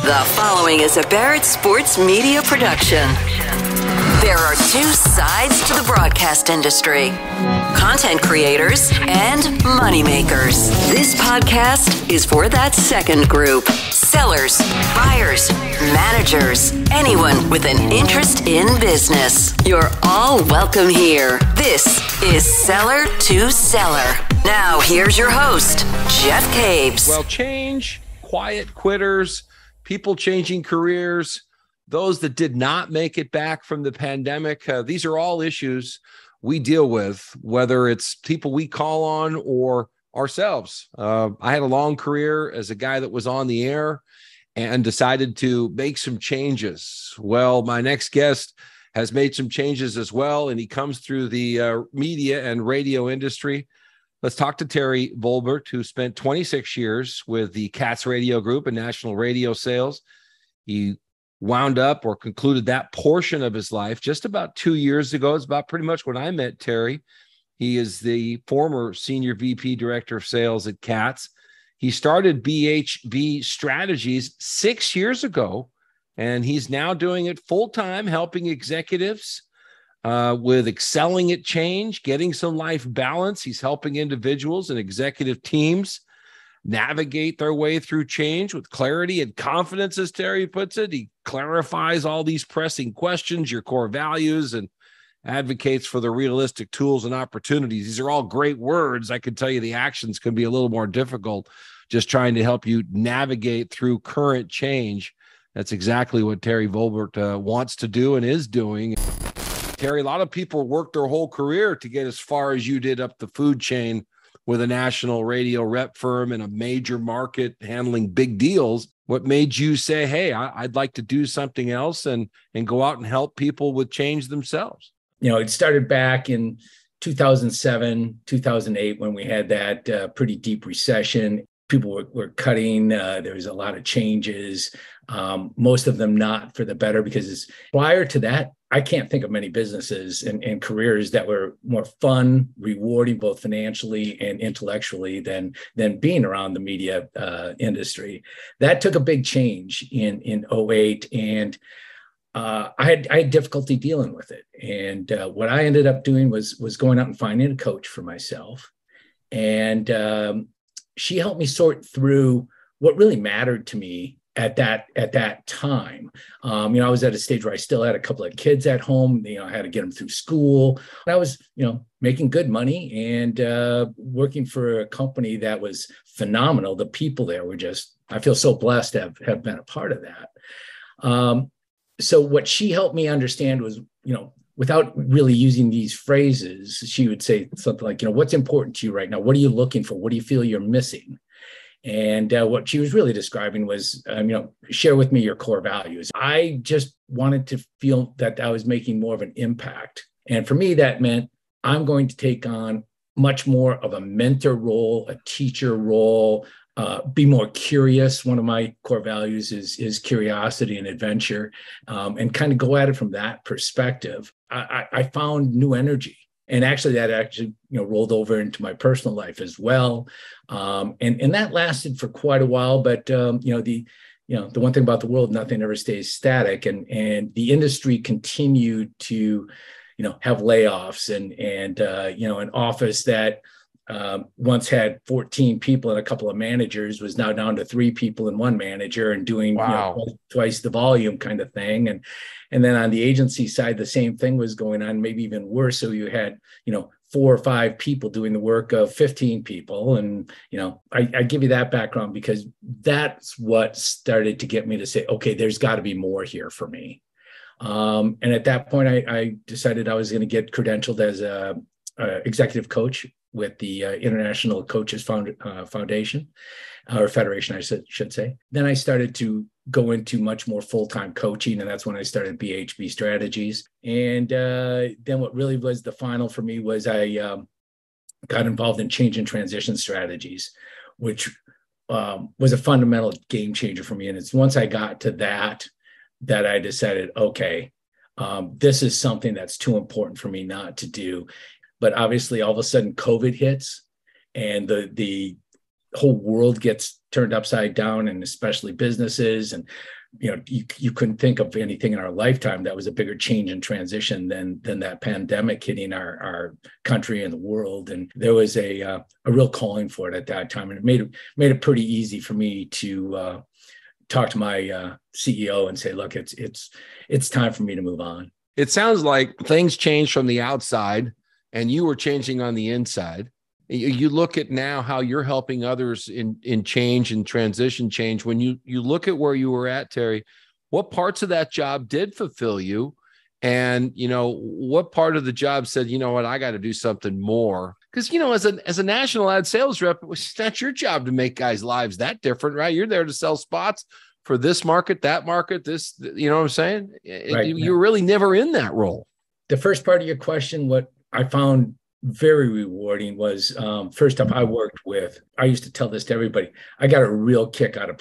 The following is a Barrett Sports Media production. There are two sides to the broadcast industry: content creators and moneymakers. This podcast is for that second group: sellers, buyers, managers, anyone with an interest in business. You're all welcome here. This is Seller to Seller. Now, here's your host, Jeff Cabes. Well, change, quiet quitters, people changing careers, those that did not make it back from the pandemic. These are all issues we deal with, whether it's people we call on or ourselves. I had a long career as a guy that was on the air and decided to make some changes. Well, my next guest has made some changes as well, and he comes through the media and radio industry. Let's talk to Terry Volbert, who spent 26 years with the Katz Radio Group and national radio sales. He wound up or concluded that portion of his life just about 2 years ago. It's about pretty much when I met Terry. He is the former senior VP director of sales at Katz. He started BHB Strategies 6 years ago, and he's now doing it full-time, helping executives with excelling at change, getting some life balance. He's helping individuals and executive teams navigate their way through change with clarity and confidence, as Terry puts it. He clarifies all these pressing questions, your core values, and advocates for the realistic tools and opportunities. These are all great words. I can tell you the actions can be a little more difficult, just trying to help you navigate through current change. That's exactly what Terry Volbert wants to do and is doing. Terry, a lot of people work their whole career to get as far as you did up the food chain with a national radio rep firm in a major market handling big deals. What made you say, hey, I'd like to do something else and go out and help people with change themselves? You know, it started back in 2007, 2008, when we had that pretty deep recession. People were cutting. There was a lot of changes, most of them not for the better, because prior to that, I can't think of many businesses and careers that were more fun, rewarding, both financially and intellectually than being around the media industry. That took a big change in 2008, and I had difficulty dealing with it. And what I ended up doing was going out and finding a coach for myself. And she helped me sort through what really mattered to me at that time. I was at a stage where I still had a couple of kids at home. I had to get them through school. I was, making good money and working for a company that was phenomenal. The people there were I feel so blessed to have been a part of that. So what she helped me understand was, without really using these phrases, she would say something like, what's important to you right now? What are you looking for? What do you feel you're missing? And what she was really describing was, share with me your core values. I just wanted to feel that I was making more of an impact. And for me, that meant I'm going to take on much more of a mentor role, a teacher role, be more curious. One of my core values is curiosity and adventure, and kind of go at it from that perspective. I found new energy. And actually, that rolled over into my personal life as well, and that lasted for quite a while. But the one thing about the world, nothing ever stays static, and the industry continued to have layoffs, and an office that once had 14 people and a couple of managers was now down to 3 people and 1 manager, and doing twice the volume kind of thing. And then on the agency side, the same thing was going on, maybe even worse. So you had, 4 or 5 people doing the work of 15 people. And, I give you that background because that's what started to get me to say, okay, there's got to be more here for me. And at that point, I decided I was going to get credentialed as a executive coach with the International Coaches Foundation, or Federation, I should say. Then I started to go into much more full-time coaching, and that's when I started BHB Strategies. And then what really was the final for me was I got involved in change and transition strategies, which was a fundamental game changer for me. And it's once I got to that I decided, okay, this is something that's too important for me not to do. But obviously, all of a sudden, COVID hits, and the whole world gets turned upside down, and especially businesses. And you couldn't think of anything in our lifetime that was a bigger change and transition than that pandemic hitting our country and the world. And there was a real calling for it at that time, and it made it pretty easy for me to talk to my CEO and say, look, it's time for me to move on. It sounds like things changed from the outside and you were changing on the inside. You look at now how you're helping others in change and transition change. When you look at where you were at, Terry, what parts of that job did fulfill you? And, what part of the job said, you know what, I got to do something more? Because, as a national ad sales rep, it's not your job to make guys' lives that different, right? You're there to sell spots for this market, that market, this, you know what I'm saying? Right. You're really never in that role. The first part of your question, what I found very rewarding was, first up, I used to tell this to everybody, I got a real kick out of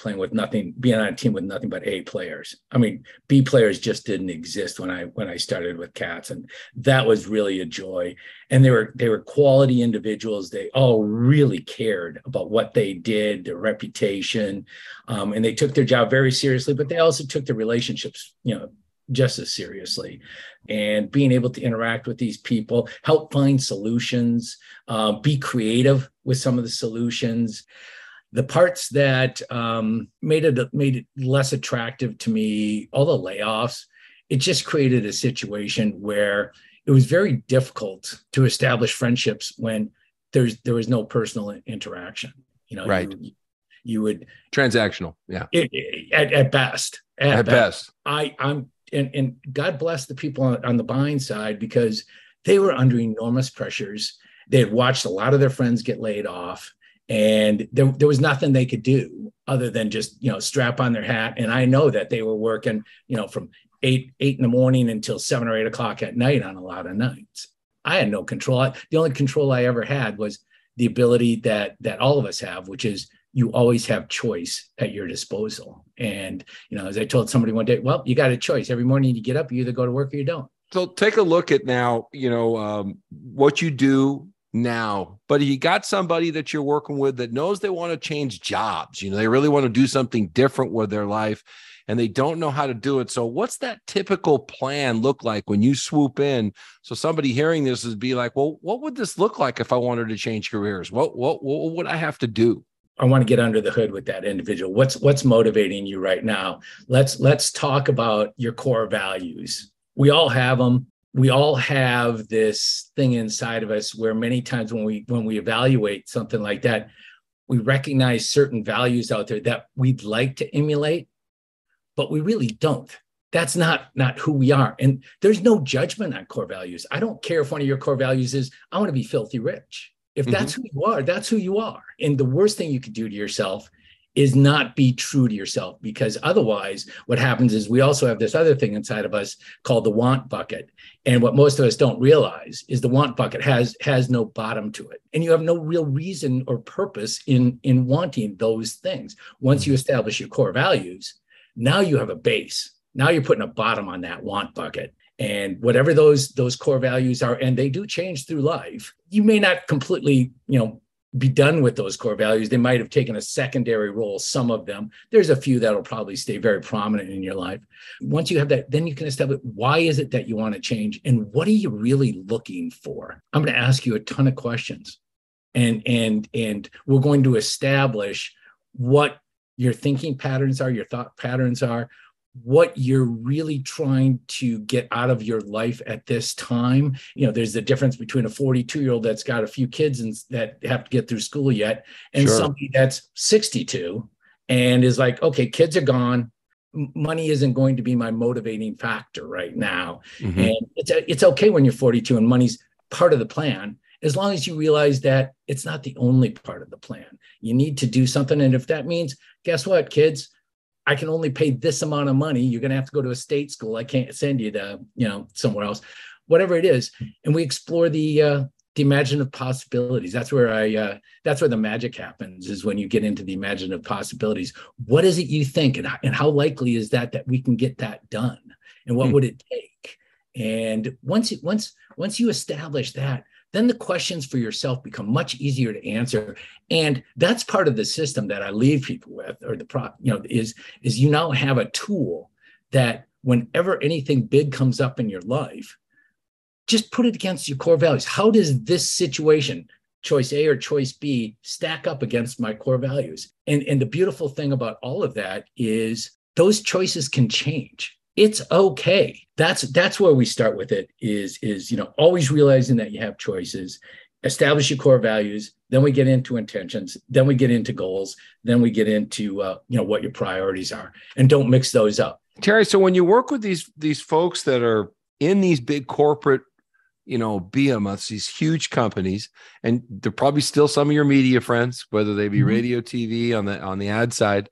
being on a team with nothing but A players. I mean, B players just didn't exist when I started with Cats, and that was really a joy. And they were quality individuals. They all really cared about what they did, their reputation, and they took their job very seriously, but they also took their relationships, just as seriously. And being able to interact with these people, help find solutions, be creative with some of the solutions. The parts that made it less attractive to me, all the layoffs, it just created a situation where it was very difficult to establish friendships when there was no personal interaction. Right. You would transactional. Yeah. At best. At best. And God bless the people on the buying side, because they were under enormous pressures. They had watched a lot of their friends get laid off, and there was nothing they could do other than just, strap on their hat. And I know that they were working, from 8 in the morning until 7 or 8 o'clock at night on a lot of nights. I had no control. The only control I ever had was the ability that all of us have, which is you always have choice at your disposal. And, as I told somebody one day, well, you got a choice. Every morning you get up, you either go to work or you don't. So take a look at now, what you do now, but you got somebody that you're working with that knows they want to change jobs. They really want to do something different with their life, and they don't know how to do it. So what's that typical plan look like when you swoop in? So somebody hearing this is be like, well, what would this look like if I wanted to change careers? What would I have to do? I want to get under the hood with that individual. What's motivating you right now? Let's talk about your core values. We all have them. We all have this thing inside of us where many times when we evaluate something like that, we recognize certain values out there that we'd like to emulate, but we really don't. That's not who we are. And there's no judgment on core values. I don't care if one of your core values is, I want to be filthy rich. If that's who you are, that's who you are. And the worst thing you could do to yourself is not be true to yourself, because otherwise what happens is we also have this other thing inside of us called the want bucket. And what most of us don't realize is the want bucket has no bottom to it. And you have no real reason or purpose in wanting those things. Once you establish your core values, now you have a base. Now you're putting a bottom on that want bucket. And whatever those core values are, and they do change through life, you may not completely, be done with those core values. They might have taken a secondary role, some of them. There's a few that'll probably stay very prominent in your life. Once you have that, then you can establish, why is it that you want to change? And what are you really looking for? I'm going to ask you a ton of questions. And we're going to establish what your thinking patterns are, your thought patterns are, what you're really trying to get out of your life at this time. There's the difference between a 42-year-old that's got a few kids and that have to get through school yet, and somebody that's 62 and is like, okay, kids are gone. Money isn't going to be my motivating factor right now. Mm-hmm. And it's okay when you're 42 and money's part of the plan, as long as you realize that it's not the only part of the plan. You need to do something. And if that means, guess what, kids, I can only pay this amount of money. You're going to have to go to a state school. I can't send you to, somewhere else, whatever it is. And we explore the imaginative possibilities. That's where the magic happens, is when you get into the imaginative possibilities. What is it you think, and how likely is that we can get that done? And what would it take? And once you establish that, then the questions for yourself become much easier to answer. And that's part of the system that I leave people with, or is you now have a tool that whenever anything big comes up in your life, just put it against your core values. How does this situation, choice A or choice B, stack up against my core values? And the beautiful thing about all of that is those choices can change. It's okay. That's where we start with it is always realizing that you have choices, establish your core values, then we get into intentions, then we get into goals, then we get into what your priorities are, and don't mix those up. Terry, so when you work with these folks that are in these big corporate behemoths, these huge companies, and they're probably still some of your media friends, whether they be radio, TV, on the ad side,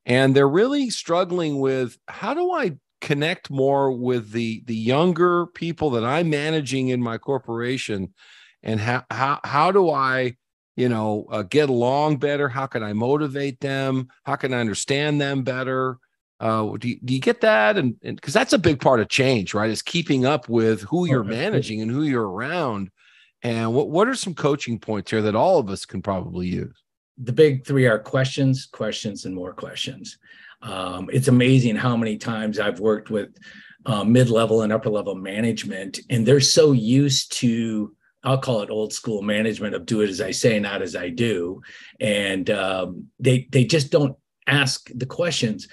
and they're really struggling with, how do I connect more with the younger people that I'm managing in my corporation, and how do I get along better? How can I motivate them? How can I understand them better? Do you get that? And because that's a big part of change, right? Is keeping up with who you're managing and who you're around. And what are some coaching points here that all of us can probably use? The big three are questions, and more questions. It's amazing how many times I've worked with mid-level and upper-level management, and they're so used to, I'll call it old school management of do it as I say, not as I do. And they just don't ask the questions.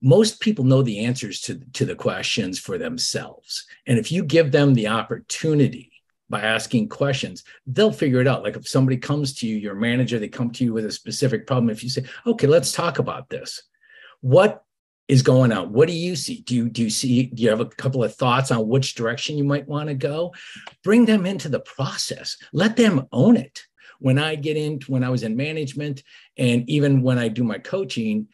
Most people know the answers to the questions for themselves. And if you give them the opportunity by asking questions, they'll figure it out. Like if somebody comes to you, your manager, they come to you with a specific problem. If you say, okay, let's talk about this. What is going on? What do you see? Do you have a couple of thoughts on which direction you might want to go? Bring them into the process. Let them own it. When I was in management, and even when I do my coaching,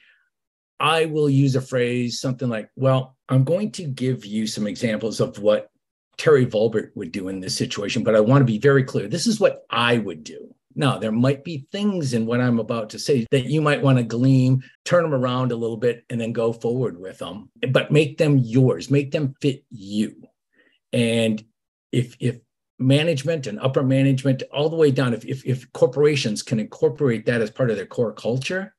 I will use a phrase, something like, well, I'm going to give you some examples of what Terry Volbert would do in this situation, but I want to be very clear. This is what I would do. Now, there might be things in what I'm about to say that you might want to glean, turn them around a little bit, and then go forward with them, but make them yours, make them fit you. And if management and upper management, all the way down, if corporations can incorporate that as part of their core culture,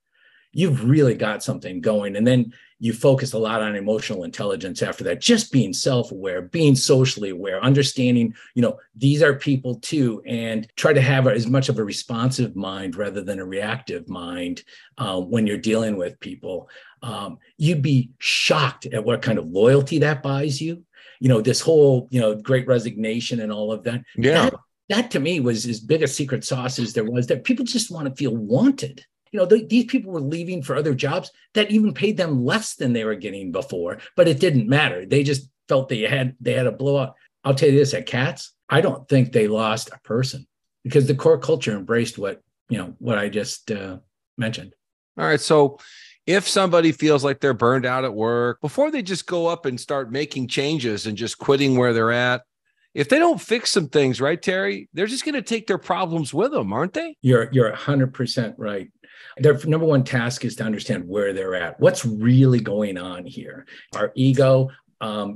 you've really got something going. And then you focus a lot on emotional intelligence after that, just being self-aware, being socially aware, understanding, these are people too, and try to have as much of a responsive mind rather than a reactive mind when you're dealing with people. You'd be shocked at what kind of loyalty that buys you. This whole, great resignation and all of that. Yeah. That to me was as big a secret sauce as there was, that people just want to feel wanted. These people were leaving for other jobs that even paid them less than they were getting before, but it didn't matter. They just felt they had a blowout. I'll tell you this, at Katz, I don't think they lost a person because the core culture embraced what I just mentioned. All right. So if somebody feels like they're burned out at work, before they just go up and start making changes and just quitting where they're at, if they don't fix some things, right, Terry, they're just going to take their problems with them, aren't they? You're 100% right. Their number one task is to understand where they're at. What's really going on here? Our ego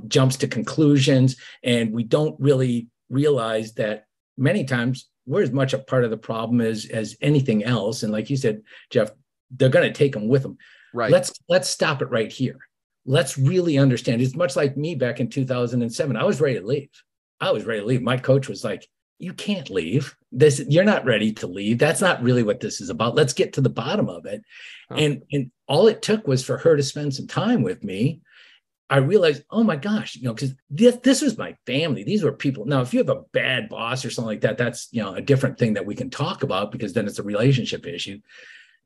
jumps to conclusions, and we don't really realize that many times we're as much a part of the problem as anything else. And like you said, Jeff, they're going to take them with them. Right. Let's stop it right here. Let's really understand. It's much like me back in 2007. I was ready to leave. My coach was like, you can't leave. You're not ready to leave. That's not really what this is about. Let's get to the bottom of it. Oh. And all it took was for her to spend some time with me. I realized, oh my gosh, because this was my family. These were people. Now, if you have a bad boss or something like that, that's, a different thing that we can talk about, because then it's a relationship issue.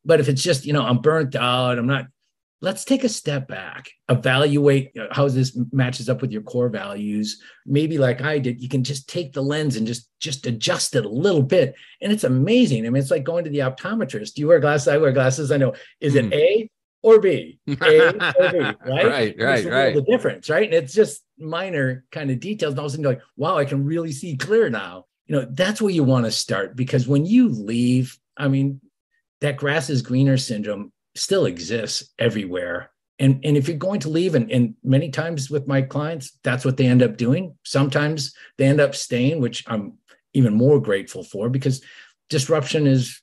But if it's just, I'm burnt out, let's take a step back, evaluate how this matches up with your core values. Maybe like I did, you can just take the lens and just adjust it a little bit. And it's amazing. I mean, it's like going to the optometrist. You wear glasses, I wear glasses. I know. Is it A or B? A or B, right? Right. The difference, right? And it's just minor kind of details. And all of a sudden you're like, wow, I can really see clear now. That's where you want to start, because when you leave, that grass is greener syndrome still exists everywhere. And if you're going to leave, and many times with my clients, that's what they end up doing. Sometimes they end up staying, which I'm even more grateful for, because disruption is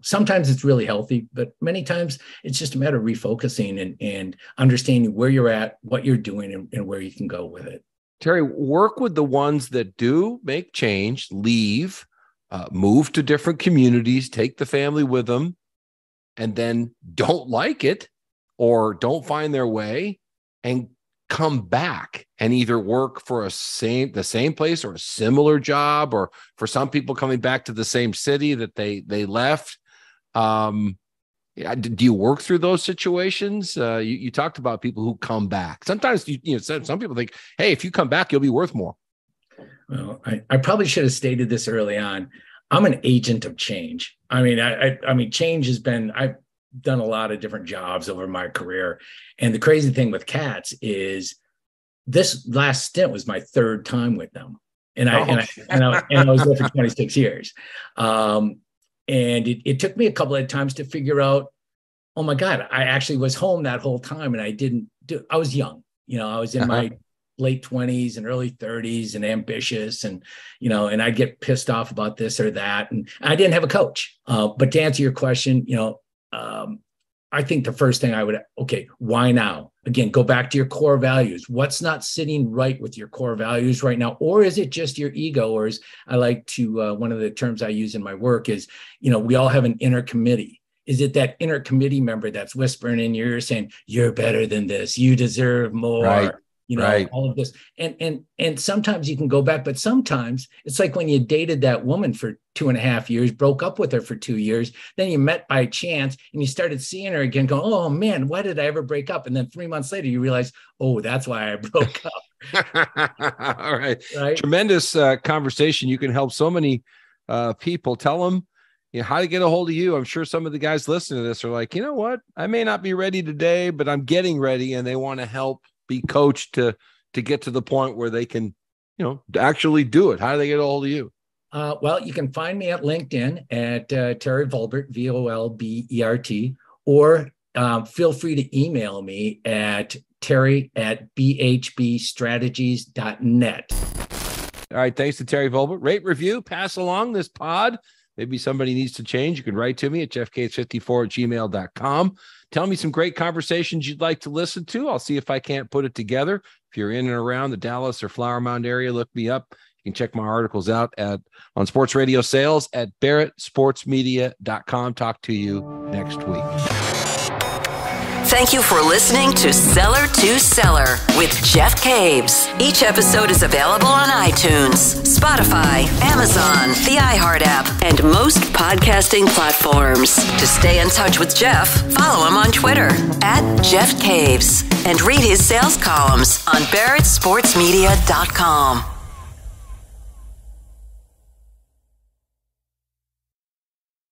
sometimes it's really healthy, but many times it's just a matter of refocusing and understanding where you're at, what you're doing, and where you can go with it. Terry, work with the ones that do make change, leave, move to different communities, take the family with them, and then don't like it or don't find their way and come back and either work for the same place or a similar job, or for some people coming back to the same city that they left. Do you work through those situations? You talked about people who come back. Sometimes some people think, hey, if you come back, you'll be worth more. Well, I probably should have stated this early on. I'm an agent of change. I mean, change has been, I've done a lot of different jobs over my career. And the crazy thing with cats is this last stint was my third time with them. And I was there for 26 years. And it took me a couple of times to figure out, oh my God, I actually was home that whole time, and I was young. I was in my late 20s and early 30s and ambitious, and I'd get pissed off about this or that. And I didn't have a coach. But to answer your question, I think the first thing why now? Again, go back to your core values. What's not sitting right with your core values right now? Or is it just your ego? Or as I like to, one of the terms I use in my work is, we all have an inner committee. Is it that inner committee member that's whispering in your ear saying, you're better than this, you deserve more? Right. All of this. And sometimes you can go back, but sometimes it's like when you dated that woman for 2.5 years, broke up with her for 2 years, then you met by chance and you started seeing her again going, oh man, why did I ever break up? And then 3 months later, you realize, oh, that's why I broke up. All right. Tremendous conversation. You can help so many people. Tell them how to get a hold of you. I'm sure some of the guys listening to this are like, you know what? I may not be ready today, but I'm getting ready, and they want to help be coached to get to the point where they can, actually do it. How do they get a hold of you? Well, you can find me at LinkedIn at Terry Volbert, Volbert, or feel free to email me at terry@bhbstrategies.net. All right. Thanks to Terry Volbert. Rate, review, pass along this pod. Maybe somebody needs to change. You can write to me at jeffgates54@gmail.com. Tell me some great conversations you'd like to listen to. I'll see if I can't put it together. If you're in and around the Dallas or Flower Mound area, look me up. You can check my articles out on sports radio sales at barrettsportsmedia.com. Talk to you next week. Thank you for listening to Seller to Seller with Jeff Caves. Each episode is available on iTunes, Spotify, Amazon, the iHeart app, and most podcasting platforms. To stay in touch with Jeff, follow him on Twitter at Jeff Caves and read his sales columns on barrettsportsmedia.com.